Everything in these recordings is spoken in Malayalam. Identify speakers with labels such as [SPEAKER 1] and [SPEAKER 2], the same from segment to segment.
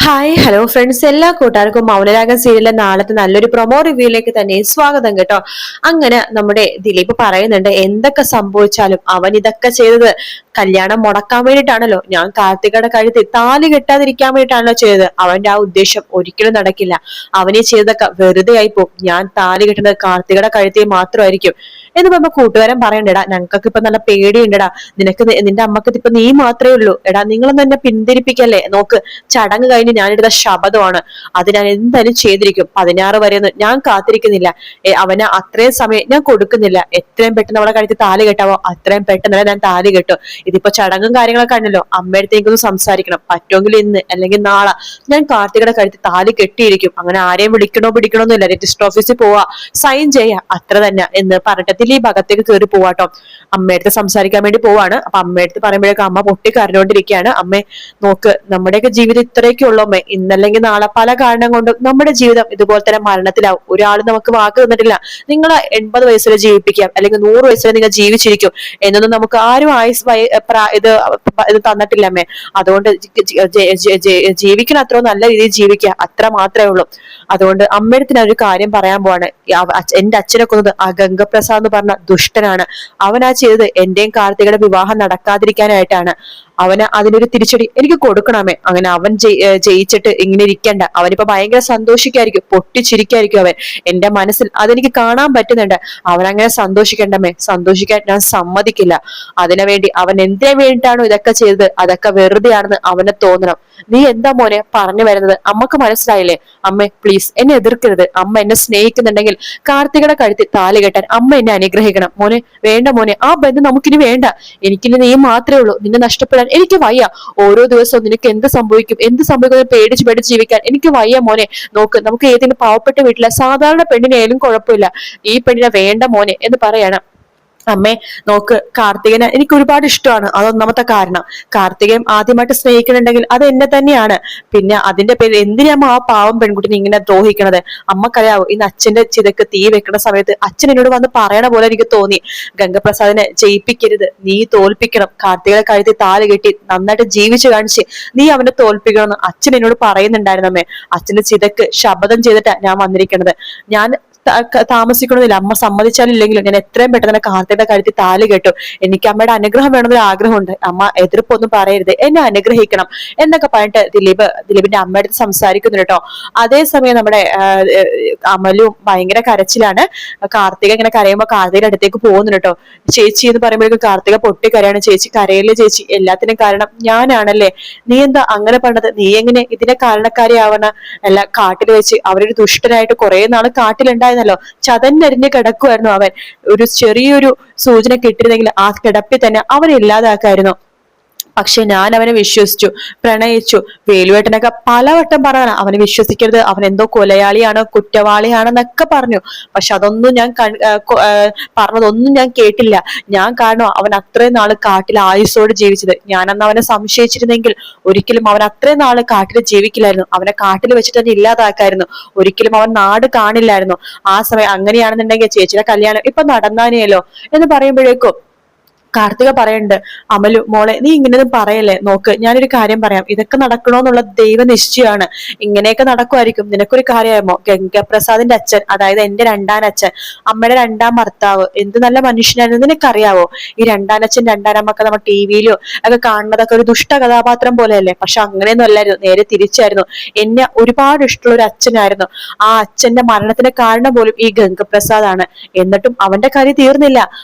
[SPEAKER 1] ഹായ് ഹലോ ഫ്രണ്ട്സ്, എല്ലാ കൂട്ടുകാർക്കും മൗനരാഗം സീരിയലിലെ നാളത്തെ നല്ലൊരു പ്രൊമോ റിവ്യൂയിലേക്ക് തന്നെ സ്വാഗതം കേട്ടോ. അങ്ങനെ നമ്മുടെ ദിലീപ് പറയുന്നുണ്ട്, എന്തൊക്കെ സംഭവിച്ചാലും അവൻ ഇതൊക്കെ ചെയ്തത് കല്യാണം മുടക്കാൻ വേണ്ടിയിട്ടാണല്ലോ, ഞാൻ കാർത്തികയുടെ കഴുത്തിൽ താലി കെട്ടാതിരിക്കാൻ വേണ്ടിയിട്ടാണല്ലോ ചെയ്തത്. അവന്റെ ആ ഉദ്ദേശം ഒരിക്കലും നടക്കില്ല. അവനെ ചെയ്തതൊക്കെ വെറുതെ ആയി പോകും. ഞാൻ താലി കെട്ടുന്നത് കാർത്തികയുടെ കഴുത്തിൽ മാത്രമായിരിക്കും എന്ന് പറയുമ്പോ കൂട്ടുകാരൻ പറയണ്ടടാ, ഞങ്ങൾക്കൊക്കെ ഇപ്പൊ നല്ല പേടിയുണ്ടടാ, നിനക്ക് നിന്റെ അമ്മക്ക് ഇപ്പൊ നീ മാത്രമേ ഉള്ളൂ, എടാ നിങ്ങളൊന്നും എന്നെ പിന്തിരിപ്പിക്കല്ലേ, നോക്ക് ചടങ്ങ് കഴിഞ്ഞ് ഞാനെടുത്ത ശപഥമാണ്, അത് ഞാൻ എന്തായാലും ചെയ്തിരിക്കും. 16 വരെയൊന്നും ഞാൻ കാത്തിരിക്കുന്നില്ല. അവന് അത്രയും സമയം ഞാൻ കൊടുക്കുന്നില്ല. എത്രയും പെട്ടെന്ന് അവളെ കഴുത്തി താലി കെട്ടാവോ അത്രയും പെട്ടെന്ന് ഞാൻ താലി കെട്ടും. ഇതിപ്പോ ചടങ്ങും കാര്യങ്ങളൊക്കെ ആണല്ലോ, അമ്മയടുത്തേക്കൊന്ന് സംസാരിക്കണം, പറ്റുമെങ്കിൽ ഇന്ന് അല്ലെങ്കിൽ നാളെ ഞാൻ കാർത്തികയുടെ കഴുത്തി താലി കെട്ടിയിരിക്കും. അങ്ങനെ ആരെയും പിടിക്കണോന്നില്ല, രജിസ്റ്റർ ഓഫീസിൽ പോവാ, സൈൻ ചെയ്യാ, അത്ര തന്നെ എന്ന് പറഞ്ഞിട്ട് ദിലീപ് അകത്തേക്ക് കയറി പോവാട്ടോ. അമ്മയടുത്ത് സംസാരിക്കാൻ വേണ്ടി പോവാണ്. അപ്പൊ അമ്മയടുത്ത് പറയുമ്പോഴേക്കും അമ്മ പൊട്ടി കരഞ്ഞോണ്ടിരിക്കുകയാണ്. അമ്മേ നോക്ക്, നമ്മുടെയൊക്കെ ജീവിതം ഇത്രയൊക്കെ ഉള്ളൂ അമ്മേ, ഇന്നല്ലെങ്കിൽ നാളെ പല കാരണം കൊണ്ടും നമ്മുടെ ജീവിതം ഇതുപോലെ തന്നെ മരണത്തിലാവും. ഒരാൾ നമുക്ക് വാക്ക് തന്നിട്ടില്ല, നിങ്ങളെ 80 വയസ്സിൽ ജീവിപ്പിക്കാം അല്ലെങ്കിൽ 100 വയസ്സിൽ നിങ്ങൾ ജീവിച്ചിരിക്കും എന്നൊന്നും നമുക്ക് ആരും ഇത് തന്നിട്ടില്ല അമ്മേ. അതുകൊണ്ട് ജീവിക്കണം, അത്ര നല്ല രീതിയിൽ ജീവിക്കുക, അത്ര മാത്രമേ ഉള്ളൂ. അതുകൊണ്ട് അമ്മയടുത്ത് ഒരു കാര്യം പറയാൻ പോവാണ്. എന്റെ അച്ഛനെ കൊന്നത് ആ ഗംഗപ്രസാദ് എന്ന് പറഞ്ഞ ദുഷ്ടനാണ്. അവനാ ചെയ്തത് എന്റെയും കാർത്തികയുടെ വിവാഹം നടക്കാതിരിക്കാനായിട്ടാണ്. അവന് അതിനൊരു തിരിച്ചടി എനിക്ക് കൊടുക്കണമേ. അങ്ങനെ അവൻ ജയിച്ചിട്ട് ഇങ്ങനെ ഇരിക്കണ്ട, അവനിപ്പോ ഭയങ്കര സന്തോഷിക്കായിരിക്കും, പൊട്ടിച്ചിരിക്കായിരിക്കും അവൻ. എന്റെ മനസ്സിൽ അതെനിക്ക് കാണാൻ പറ്റുന്നുണ്ട്. അവനങ്ങനെ സന്തോഷിക്കണ്ടമേ, സന്തോഷിക്കാൻ ഞാൻ സമ്മതിക്കില്ല. അതിനുവേണ്ടി അവൻ എന്തിനു വേണ്ടിയിട്ടാണോ ഇതൊക്കെ ചെയ്തത് അതൊക്കെ വെറുതെയാണെന്ന് അവന് തോന്നണം. നീ എന്താ മോനെ പറഞ്ഞു വരുന്നത്, അമ്മക്ക് മനസ്സിലായില്ലേ? അമ്മേ പ്ലീസ് എന്നെ എതിർക്കരുത്. അമ്മ എന്നെ സ്നേഹിക്കുന്നുണ്ടെങ്കിൽ കാർത്തികയുടെ കഴുത്തിൽ താലി കെട്ടാൻ അമ്മ എന്നെ അനുഗ്രഹിക്കണം. മോനെ വേണ്ട മോനെ, ആ ബന്ധം നമുക്കിനി വേണ്ട. എനിക്കിനി നീ മാത്രമേ ഉള്ളൂ, നിന്നെ നഷ്ടപ്പെടാൻ എനിക്ക് വയ്യ. ഓരോ ദിവസവും നിനക്ക് എന്ത് സംഭവിക്കും പേടിച്ച് പേടിച്ച് ജീവിക്കാൻ എനിക്ക് വയ്യ മോനെ. നോക്ക്, നമുക്ക് ഏതെങ്കിലും പാവപ്പെട്ട വീട്ടിലെ സാധാരണ പെണ്ണിനായാലും കുഴപ്പമില്ല, ഈ പെണ്ണിനെ വേണ്ട മോനെ എന്ന് പറയണം. അമ്മേ നോക്ക്, കാർത്തികനെ എനിക്ക് ഒരുപാട് ഇഷ്ടമാണ്, അതൊന്നാമത്തെ കാരണം. കാർത്തികയും ആദ്യമായിട്ട് സ്നേഹിക്കുന്നുണ്ടെങ്കിൽ അത് എന്നെ തന്നെയാണ്. പിന്നെ അതിന്റെ പേരിൽ എന്തിനാ ആ പാവം പെൺകുട്ടിനെ ഇങ്ങനെ ദ്രോഹിക്കണത്? അമ്മക്കറിയാവോ, ഇന്ന് അച്ഛന്റെ ചിതക്ക് തീ വെക്കുന്ന സമയത്ത് അച്ഛൻ എന്നോട് വന്ന് പറയണ പോലെ എനിക്ക് തോന്നി, ഗംഗപ്രസാദിനെ ജയിപ്പിക്കരുത്, നീ തോൽപ്പിക്കണം, കാർത്തികയുടെ കഴുത്തിൽ താലി കെട്ടി നന്നായിട്ട് ജീവിച്ചു കാണിച്ച് നീ അവനെ തോൽപ്പിക്കണമെന്ന് അച്ഛൻ എന്നോട് പറയുന്നുണ്ടായിരുന്നു അമ്മേ. അച്ഛന്റെ ചിതക്ക് ശപഥം ചെയ്തിട്ടാ ഞാൻ വന്നിരിക്കണത്. ഞാൻ താമസിക്കണമെന്നില്ല, അമ്മ സമ്മതിച്ചാലില്ലെങ്കിലും ഞാൻ എത്രയും പെട്ടെന്ന് തന്നെ കാർത്തികയുടെ കഴുത്തിൽ താലി കെട്ടും. എനിക്ക് അമ്മയുടെ അനുഗ്രഹം വേണമെന്നൊരു ആഗ്രഹമുണ്ട്. അമ്മ എതിർപ്പൊന്നും പറയരുത്, എന്നെ അനുഗ്രഹിക്കണം എന്നൊക്കെ പറഞ്ഞിട്ട് ദിലീപിന്റെ അമ്മയുടെ അടുത്ത് സംസാരിക്കുന്നു കേട്ടോ. അതേസമയം നമ്മുടെ അമലും ഭയങ്കര കരച്ചിലാണ്. കാർത്തിക ഇങ്ങനെ കരയുമ്പോ കാർത്തികയുടെ അടുത്തേക്ക് പോകുന്നു കേട്ടോ. ചേച്ചി എന്ന് പറയുമ്പോഴേക്കും കാർത്തിക പൊട്ടിക്കരയാണ്. ചേച്ചി കരയില്ലേ ചേച്ചി, എല്ലാത്തിനും കാരണം ഞാനാണല്ലേ, നീ എന്താ അങ്ങനെ പറഞ്ഞത്, നീ എങ്ങനെ ഇതിനെ കാരണക്കാരിയാവണ? അല്ല, കാട്ടിൽ വെച്ച് അവരൊരു ദുഷ്ടനായിട്ട് കുറെ നാള് കാട്ടിലുണ്ടായിരുന്നല്ലോ, ചതഞ്ഞരിഞ്ഞ് കിടക്കുമായിരുന്നു അവൻ. ഒരു ചെറിയൊരു സൂചന കിട്ടിയിരുന്നെങ്കിൽ ആ കിടപ്പിൽ തന്നെ അവനെ ഇല്ലാതാക്കായിരുന്നു. പക്ഷെ ഞാൻ അവനെ വിശ്വസിച്ചു, പ്രണയിച്ചു. വേലുവേട്ടനൊക്കെ പലവട്ടം പറഞ്ഞാണ് അവനെ വിശ്വസിക്കരുത്, അവൻ എന്തോ കൊലയാളിയാണ്, കുറ്റവാളിയാണെന്നൊക്കെ പറഞ്ഞു. പക്ഷെ അതൊന്നും ഞാൻ പറഞ്ഞതൊന്നും ഞാൻ കേട്ടില്ല. ഞാൻ കാരണം അവൻ അത്രയും നാള് കാട്ടിൽ ആയുസ്സോട് ജീവിച്ചത്. ഞാനന്ന് അവനെ സംശയിച്ചിരുന്നെങ്കിൽ ഒരിക്കലും അവൻ അത്രയും നാള് കാട്ടിൽ ജീവിക്കില്ലായിരുന്നു. അവനെ കാട്ടിൽ വെച്ചിട്ട് തന്നെ ഇല്ലാതാക്കായിരുന്നു. ഒരിക്കലും അവൻ നാട് കാണില്ലായിരുന്നു. ആ സമയം അങ്ങനെയാണെന്നുണ്ടെങ്കിൽ ചേച്ചിയുടെ കല്യാണം ഇപ്പൊ നടന്നാനെയല്ലോ എന്ന് പറയുമ്പോഴേക്കും കാർത്തിക പറയുന്നുണ്ട്, അമലു മോളെ നീ ഇങ്ങനെയൊന്നും പറയല്ലേ, നോക്ക് ഞാനൊരു കാര്യം പറയാം, ഇതൊക്കെ നടക്കണോന്നുള്ള ദൈവ നിശ്ചയമാണ്, ഇങ്ങനെയൊക്കെ നടക്കുമായിരിക്കും. നിനക്കൊരു കാര്യമായമോ, ഗംഗപ്രസാദിന്റെ അച്ഛൻ, അതായത് എന്റെ രണ്ടാനച്ഛൻ, അമ്മയുടെ രണ്ടാം ഭർത്താവ് എന്ത് നല്ല മനുഷ്യനായിരുന്നു നിനക്കറിയാവോ? ഈ രണ്ടാനച്ഛൻ രണ്ടാനമ്മക്ക് നമ്മൾ ടിവിയിലോ ഒക്കെ കാണുന്നതൊക്കെ ഒരു ദുഷ്ട കഥാപാത്രം പോലെയല്ലേ? പക്ഷെ അങ്ങനെയൊന്നും അല്ലായിരുന്നു, നേരെ തിരിച്ചായിരുന്നു. എന്നെ ഒരുപാട് ഇഷ്ടമുള്ള ഒരു അച്ഛനായിരുന്നു. ആ അച്ഛന്റെ മരണത്തിന് കാരണം പോലും ഈ ഗംഗപ്രസാദാണ്. എന്നിട്ടും അവന്റെ കാര്യം തീർന്നില്ല.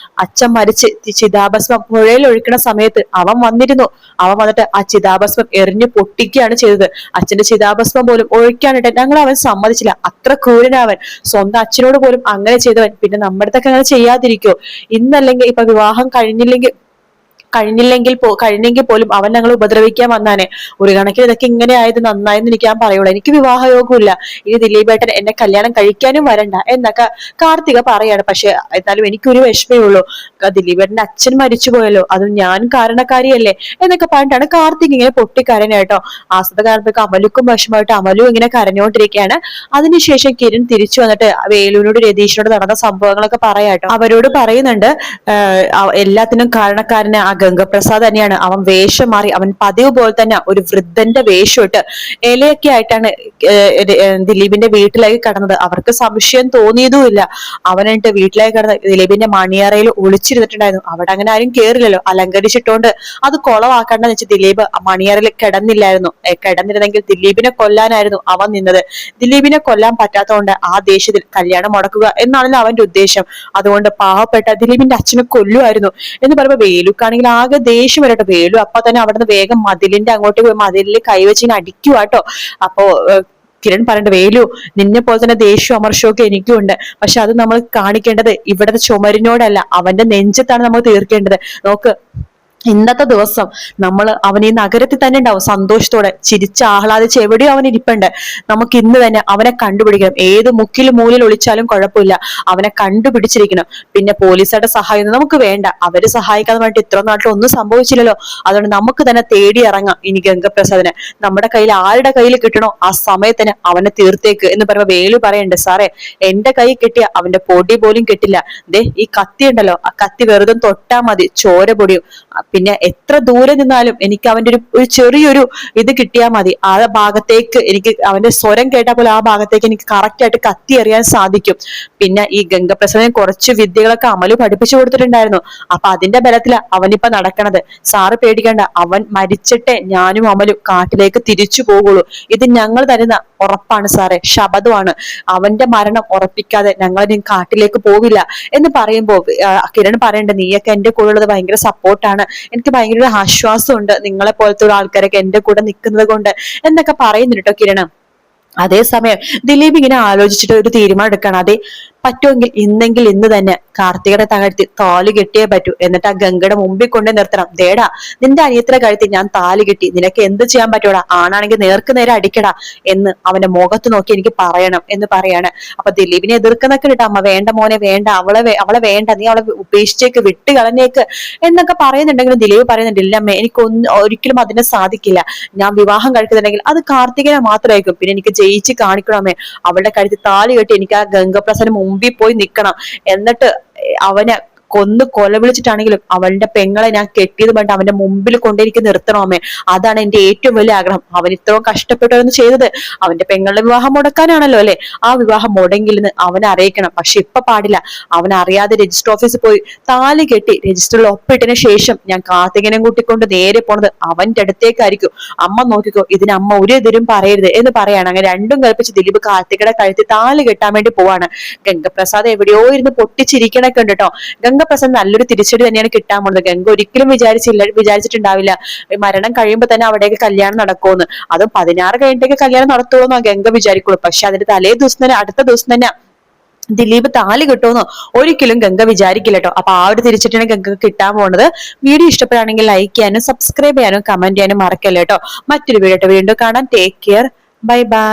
[SPEAKER 1] അച്ഛൻ മരിച്ച് ചിതാഭസ്മം പുഴയിൽ ഒഴിക്കണ സമയത്ത് അവൻ വന്നിരുന്നു. അവൻ വന്നിട്ട് ആ ചിതാഭസ്മം എറിഞ്ഞു പൊട്ടിക്കുകയാണ് ചെയ്തത്. അച്ഛന്റെ ചിതാഭസ്മം പോലും ഒഴിക്കാനിട്ട് ഞങ്ങൾ അവൻ സമ്മതിച്ചില്ല. അത്ര ക്രൂരനവൻ, സ്വന്തം അച്ഛനോട് പോലും അങ്ങനെ ചെയ്തവൻ പിന്നെ നമ്മുടെ അടുത്തൊക്കെ അങ്ങനെ ചെയ്യാതിരിക്കോ? ഇന്നല്ലെങ്കിൽ ഇപ്പൊ വിവാഹം കഴിഞ്ഞെങ്കിൽ പോലും അവൻ ഞങ്ങൾ ഉപദ്രവിക്കാൻ വന്നാനെ. ഒരു കണക്കിന് ഇതൊക്കെ ഇങ്ങനെ ആയത് നന്നായെന്ന് എനിക്ക് ഞാൻ പറയുള്ളൂ. എനിക്ക് വിവാഹയോഗമില്ല, ഇനി ദിലീപേട്ടൻ എന്നെ കല്യാണം കഴിക്കാനും വരണ്ട എന്നൊക്കെ കാർത്തിക പറയാണ്. പക്ഷെ എന്നാലും എനിക്കൊരു വിഷമേ ഉള്ളൂ, ദിലീപേട്ടന്റെ അച്ഛൻ മരിച്ചു പോയല്ലോ, അതും ഞാൻ കാരണക്കാരിയല്ലേ എന്നൊക്കെ പറഞ്ഞിട്ടാണ് കാർത്തിക് ഇങ്ങനെ പൊട്ടിക്കരനായിട്ടോ. ആസ്വദ കാണുമ്പോഴേക്കും അമലുക്കും വിഷമമായിട്ട് അമലും ഇങ്ങനെ കരഞ്ഞുകൊണ്ടിരിക്കുകയാണ്. അതിനുശേഷം കിരൺ തിരിച്ചു വന്നിട്ട് വേലുവിനോട് രതീഷിനോട് നടന്ന സംഭവങ്ങളൊക്കെ പറയാട്ടോ. അവരോട് പറയുന്നുണ്ട്, എല്ലാത്തിനും കാരണക്കാരനെ ഗംഗപ്രസാദ് തന്നെയാണ്. അവൻ വേഷം മാറി, അവൻ പതിവ് പോലെ തന്നെ ഒരു വൃദ്ധന്റെ വേഷം ഇട്ട് ഇലയൊക്കെ ആയിട്ടാണ് ദിലീപിന്റെ വീട്ടിലേക്ക് കടന്നത്. അവർക്ക് സംശയം തോന്നിയതുമില്ല. അവനായിട്ട് വീട്ടിലേക്ക് കടന്ന് ദിലീപിന്റെ മണിയറയിൽ ഒളിച്ചിരുന്നിട്ടുണ്ടായിരുന്നു. അവിടെ അങ്ങനെ ആരും കേറില്ലല്ലോ, അലങ്കരിച്ചിട്ടോണ്ട് അത് കൊളവാക്കണ്ടെന്ന് വെച്ച് ദിലീപ് മണിയറയിൽ കിടന്നില്ലായിരുന്നു. കിടന്നിരുന്നെങ്കിൽ ദിലീപിനെ കൊല്ലാനായിരുന്നു അവൻ നിന്നത്. ദിലീപിനെ കൊല്ലാൻ പറ്റാത്തതുകൊണ്ട് ആ ദേഷ്യത്തിൽ കല്യാണം മുടക്കുക എന്നാണല്ലോ അവന്റെ ഉദ്ദേശം. അതുകൊണ്ട് പാവപ്പെട്ട ദിലീപിന്റെ അച്ഛനെ കൊല്ലുമായിരുന്നു എന്ന് പറയുമ്പോ വേലുക്കാണെങ്കിൽ ആകെ ദേഷ്യം വരട്ടെ. വേലു അപ്പൊ തന്നെ അവിടുന്ന് വേഗം മതിലിന്റെ അങ്ങോട്ട് പോയി മതിലിൽ കൈവച്ചിന് അടിക്കുവാട്ടോ. അപ്പോ കിരൺ പറയണ്ട, വേലു നിന്നെ പോലെ തന്നെ ദേഷ്യവും അമർഷവും ഒക്കെ എനിക്കും ഉണ്ട്. പക്ഷെ അത് നമ്മൾ കാണിക്കേണ്ടത് ഇവിടുത്തെ ചുമരിനോടല്ല, അവന്റെ നെഞ്ചത്താണ് നമ്മൾ തീർക്കേണ്ടത്. നോക്ക്, ഇന്നത്തെ ദിവസം നമ്മൾ അവൻ ഈ നഗരത്തിൽ തന്നെ ഉണ്ടാവും, സന്തോഷത്തോടെ ചിരിച്ച് ആഹ്ലാദിച്ച് എവിടെയോ അവൻ ഇരിപ്പുണ്ട്. നമുക്ക് ഇന്ന് തന്നെ അവനെ കണ്ടുപിടിക്കണം. ഏത് മുക്കിലും മൂലിൽ ഒളിച്ചാലും കുഴപ്പമില്ല, അവനെ കണ്ടുപിടിച്ചിരിക്കണം. പിന്നെ പോലീസുകാരുടെ സഹായം നമുക്ക് വേണ്ട, അവര് സഹായിക്കാതെ വേണ്ടി ഇത്ര നാട്ടിൽ ഒന്നും സംഭവിച്ചില്ലല്ലോ. അതുകൊണ്ട് നമുക്ക് തന്നെ തേടി ഇറങ്ങാം ഇനി ഗംഗപ്രസാദിനെ. നമ്മുടെ കയ്യിൽ ആരുടെ കയ്യിൽ കിട്ടണോ ആ സമയത്തിന് അവനെ തീർത്തേക്ക് എന്ന് പറയുമ്പോ വേലു പറയണ്ട്, സാറേ എന്റെ കൈ കിട്ടിയ അവന്റെ പൊടി പോലും കിട്ടില്ല. ദേ ഈ കത്തി ഉണ്ടല്ലോ, ആ കത്തി വെറുതെ തൊട്ടാ മതി ചോര പൊടിയും. പിന്നെ എത്ര ദൂരെ നിന്നാലും എനിക്ക് അവന്റെ ഒരു ചെറിയൊരു ഇത് കിട്ടിയാൽ മതി, ആ ഭാഗത്തേക്ക് എനിക്ക് അവന്റെ സ്വരം കേട്ടാൽ പോലെ ആ ഭാഗത്തേക്ക് എനിക്ക് കറക്റ്റ് ആയിട്ട് കത്തി എറിയാൻ സാധിക്കും. പിന്നെ ഈ ഗംഗപ്രസാദിന് കുറച്ച് വിദ്യകളൊക്കെ അമല് പഠിപ്പിച്ചു കൊടുത്തിട്ടുണ്ടായിരുന്നു. അപ്പൊ അതിന്റെ ബലത്തിലാ അവനിപ്പൊ നടക്കണത്. സാറ് പേടിക്കണ്ട, അവൻ മരിച്ചിട്ടേ ഞാനും അമലും കാട്ടിലേക്ക് തിരിച്ചു പോകുള്ളൂ. ഇത് ഞങ്ങൾ തരുന്ന ഉറപ്പാണ് സാറേ, ശപഥമാണ്. അവന്റെ മരണം ഉറപ്പിക്കാതെ ഞങ്ങൾ കാട്ടിലേക്ക് പോവില്ല എന്ന് പറയുമ്പോ കിരൺ പറയണ്ട, നീയൊക്കെ എന്റെ കൂടെ ഉള്ളത് ഭയങ്കര സപ്പോർട്ടാണ്, എനിക്ക് ഭയങ്കര ഒരു ആശ്വാസമുണ്ട് നിങ്ങളെ പോലത്തെ ആൾക്കാരൊക്കെ എന്റെ കൂടെ നിൽക്കുന്നത് കൊണ്ട് എന്നൊക്കെ പറയുന്നുണ്ട് കേട്ടോ കിരണം. അതേസമയം ദിലീപ് ഇങ്ങനെ ആലോചിച്ചിട്ട് ഒരു തീരുമാനം എടുക്കണം. അതെ പറ്റുമെങ്കിൽ ഇന്നെങ്കിൽ ഇന്ന് തന്നെ കാർത്തികയുടെ തകഴ്ത്തി താലി കെട്ടിയേ പറ്റൂ. എന്നിട്ട് ആ ഗംഗയുടെ മുമ്പിൽ കൊണ്ട് നിർത്തണം. ദേടാ നിന്റെ അനിയത്തിയുടെ കഴുത്തി ഞാൻ താലി കെട്ടി, നിനക്ക് എന്ത് ചെയ്യാൻ പറ്റൂടാ, ആണാണെങ്കിൽ നേർക്ക് നേരെ അടിക്കടാ എന്ന് അവന്റെ മുഖത്ത് നോക്കി എനിക്ക് പറയണം എന്ന് പറയാണ്. അപ്പൊ ദിലീപിനെ എതിർക്കുന്നൊക്കെ ഇട്ടാ, അമ്മ വേണ്ട മോനെ വേണ്ട, അവളെ വേണ്ട, നീ അവളെ ഉപേക്ഷിച്ചേക്ക്, വിട്ട് കളഞ്ഞേക്ക് എന്നൊക്കെ പറയുന്നുണ്ടെങ്കിലും ദിലീപ് പറയുന്നുണ്ട്, ഇല്ലമ്മേ ഒരിക്കലും അതിനെ സാധിക്കില്ല. ഞാൻ വിവാഹം കഴിക്കുന്നുണ്ടെങ്കിൽ അത് കാർത്തികനെ മാത്രമായിരിക്കും. പിന്നെ എനിക്ക് ജയിച്ച് കാണിക്കണമേ, അവളുടെ കഴുത്തിൽ താലി കെട്ടി എനിക്ക് ആ ഗംഗപ്രസാദിന് മുമ്പിൽ പോയി നിൽക്കണം. എന്നിട്ട് അവനെ കൊല വിളിച്ചിട്ടാണെങ്കിലും അവളുടെ പെങ്ങളെ ഞാൻ കെട്ടിയത് വേണ്ട അവന്റെ മുമ്പിൽ കൊണ്ടെനിക്ക് നിർത്തണമേ. അതാണ് എന്റെ ഏറ്റവും വലിയ ആഗ്രഹം. അവൻ ഇത്രയും കഷ്ടപ്പെട്ടവന്ന് ചെയ്തത് അവന്റെ പെങ്ങളുടെ വിവാഹം മുടക്കാനാണല്ലോ അല്ലെ. ആ വിവാഹം മുടങ്ങില്ലെന്ന് അവനെ അറിയിക്കണം. പക്ഷെ ഇപ്പൊ പാടില്ല, അവൻ അറിയാതെ രജിസ്റ്റർ ഓഫീസിൽ പോയി താലി കെട്ടി രജിസ്റ്ററിൽ ഒപ്പിട്ടതിന് ശേഷം ഞാൻ കാർത്തികനെ കൂട്ടിക്കൊണ്ട് നേരെ പോണത് അവന്റെ അടുത്തേക്കായിരിക്കും. അമ്മ നോക്കിക്കോ, ഇതിന് അമ്മ ഒരു എതിരും പറയരുത് എന്ന് പറയാണ്. അങ്ങനെ രണ്ടും കൽപ്പിച്ച് ദിലീപ് കാർത്തികയുടെ കഴുത്തി താലി കെട്ടാൻ വേണ്ടി പോവാണ്. ഗംഗപ്രസാദ് എവിടെയോ ഇരുന്ന് പൊട്ടിച്ചിരിക്കണൊക്കെ ഉണ്ട് കേട്ടോ. ഗംഗപ്രസാദ് നല്ലൊരു തിരിച്ചടി തന്നെയാണ് കിട്ടാൻ പോകുന്നത്. ഗംഗ ഒരിക്കലും വിചാരിച്ചിട്ടുണ്ടാവില്ല മരണം കഴിയുമ്പോൾ തന്നെ അവിടേക്ക് കല്യാണം നടക്കുമെന്ന്. അതും 16 കഴിഞ്ഞിട്ടേക്ക് കല്യാണം നടത്തുള്ളൂ ഗംഗ വിചാരിക്കുള്ളൂ. പക്ഷെ അതിന്റെ തലേ ദിവസം തന്നെ അടുത്ത ദിവസം തന്നെ ദിലീപ് താലി കിട്ടുമെന്നോ ഒരിക്കലും ഗംഗ വിചാരിക്കില്ല കേട്ടോ. അപ്പൊ ആ ഒരു തിരിച്ചടിയാണ് ഗംഗ കിട്ടാൻ പോകുന്നത്. വീഡിയോ ഇഷ്ടപ്പെടുകയാണെങ്കിൽ ലൈക്ക് ചെയ്യാനും സബ്സ്ക്രൈബ് ചെയ്യാനും കമന്റ് ചെയ്യാനും മറക്കല്ലേ കേട്ടോ. മറ്റൊരു വീഡിയോ വീണ്ടും കാണാം. Take care, bye bye.